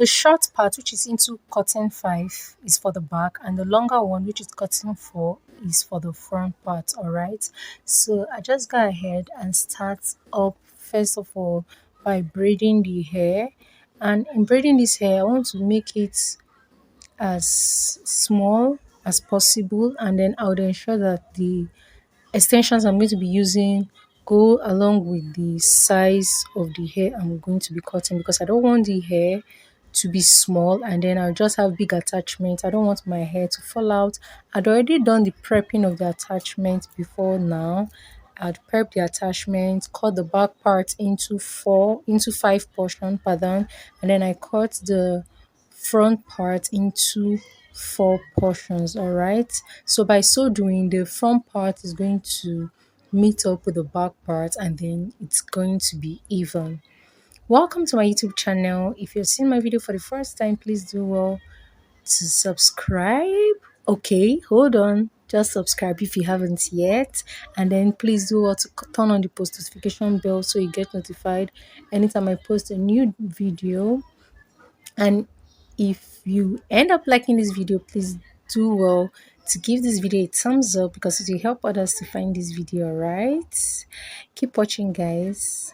The short part, which is into cotton 5, is for the back, and the longer one, which is cotton 4, is for the front part. All right. So I just go ahead and start up first of all by braiding the hair. And in braiding this hair, I want to make it as small as possible, and then I would ensure that the extensions I'm going to be using go along with the size of the hair I'm going to be cutting, because I don't want the hair to be small and then I'll just have big attachments. I don't want my hair to fall out. I'd already done the prepping of the attachment before now. I'd prep the attachment, cut the back part into 5 portion pattern, and then I cut the front part into 4 portions. All right, so by so doing, the front part is going to meet up with the back part, and then it's going to be even. Welcome to my YouTube channel. If you're seeing my video for the first time, please do well to subscribe. Okay, hold on, just subscribe if you haven't yet, and then please do well to turn on the post notification bell so you get notified anytime I post a new video. And if you end up liking this video, please do well to give this video a thumbs up, because it will help others to find this video. All right, keep watching, guys.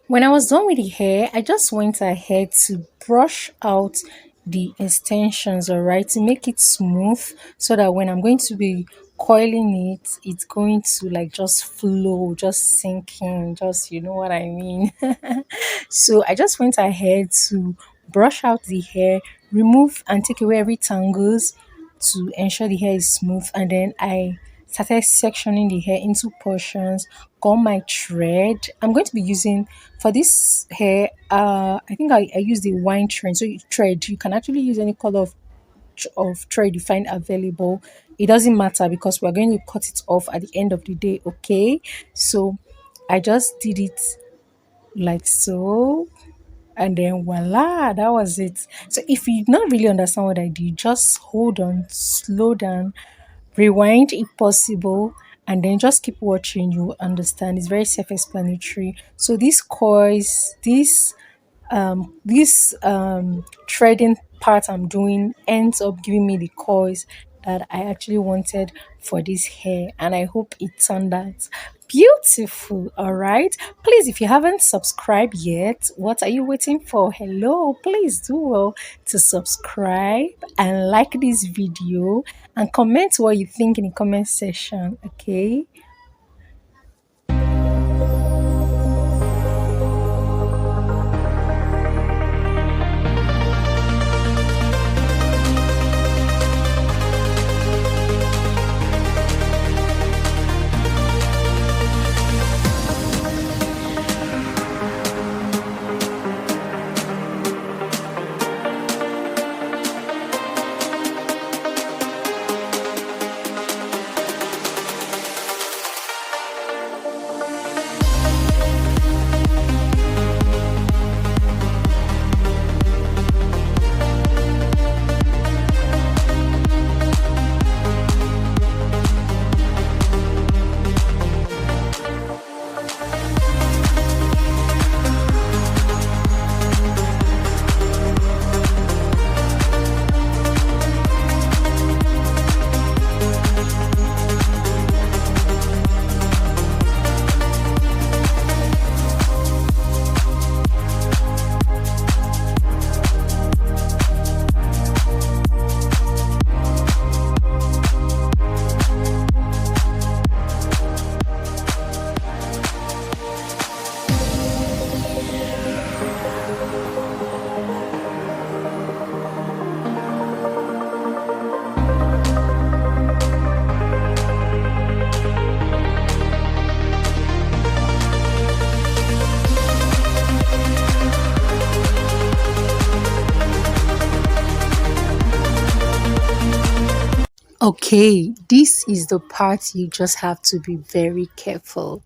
When I was done with the hair, I just went ahead to brush out the extensions, all right, to make it smooth so that when I'm going to be coiling it, it's going to like just flow, just sink in, just you know what I mean. So I just went ahead to brush out the hair, remove and take away every tangles to ensure the hair is smooth, and then I started sectioning the hair into portions, got my thread. I'm going to be using for this hair, I think I use the wine thread. So thread, you can actually use any color of thread you find available. It doesn't matter because we're going to cut it off at the end of the day, okay? So I just did it like so, and then voila, that was it. So if you not really understand what I did, just hold on, slow down, rewind if possible, and then just keep watching. You will understand. It's very self-explanatory. So these coils, this threading part I'm doing ends up giving me the coils that I actually wanted for this hair, and I hope it turned out beautiful. All right, please, if you haven't subscribed yet, what are you waiting for? Hello, please do well to subscribe and like this video and comment what you think in the comment section. Okay. Okay, this is the part you just have to be very careful.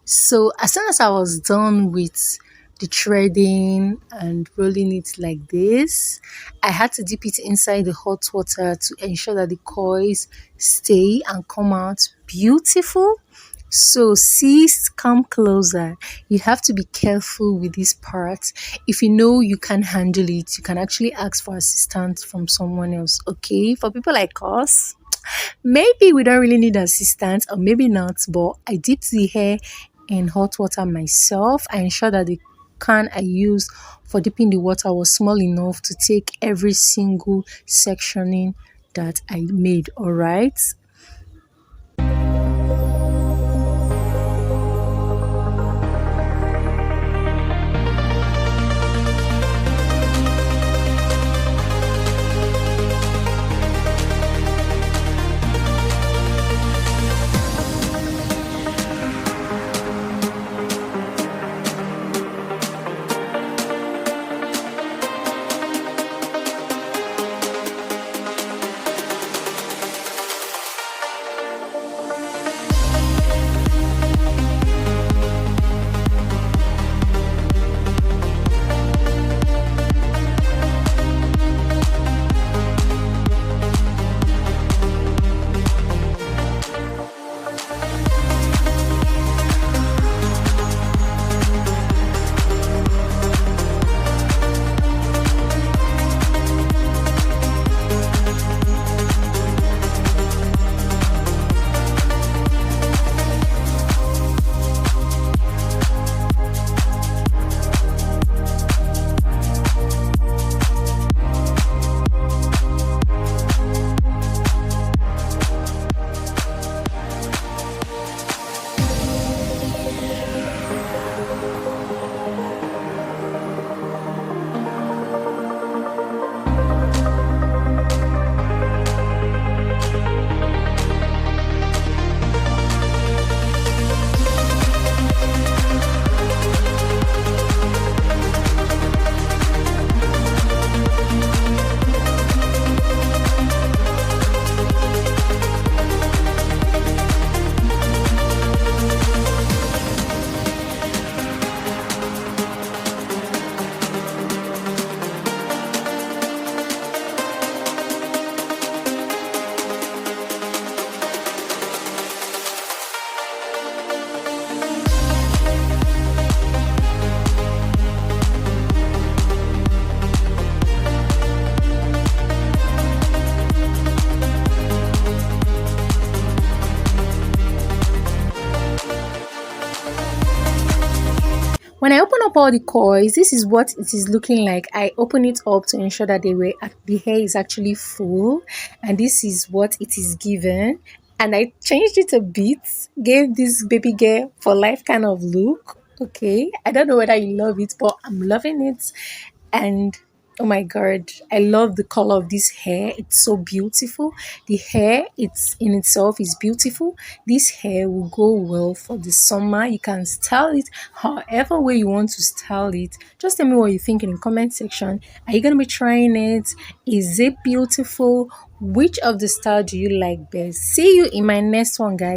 So, as soon as I was done with the threading and rolling it like this, I had to dip it inside the hot water to ensure that the coils stay and come out beautiful. So, sis, come closer. You have to be careful with this part. If you know you can handle it, you can actually ask for assistance from someone else. Okay, for people like us, maybe we don't really need assistance, or maybe not, but I dipped the hair in hot water myself. I ensured that the can I used for dipping the water was small enough to take every single sectioning that I made. All right. all the coils. This is what it is looking like. I open it up to ensure that the hair is actually full, and this is what it is given. And I changed it a bit, gave this baby girl for life kind of look. Okay, I don't know whether you love it, but I'm loving it. And oh my god, I love the color of this hair. It's so beautiful. The hair, it's in itself is beautiful. This hair will go well for the summer. You can style it however way you want to style it. Just tell me what you think in the comment section. Are you gonna be trying it? Is it beautiful? Which of the style do you like best? See you in my next one, guys.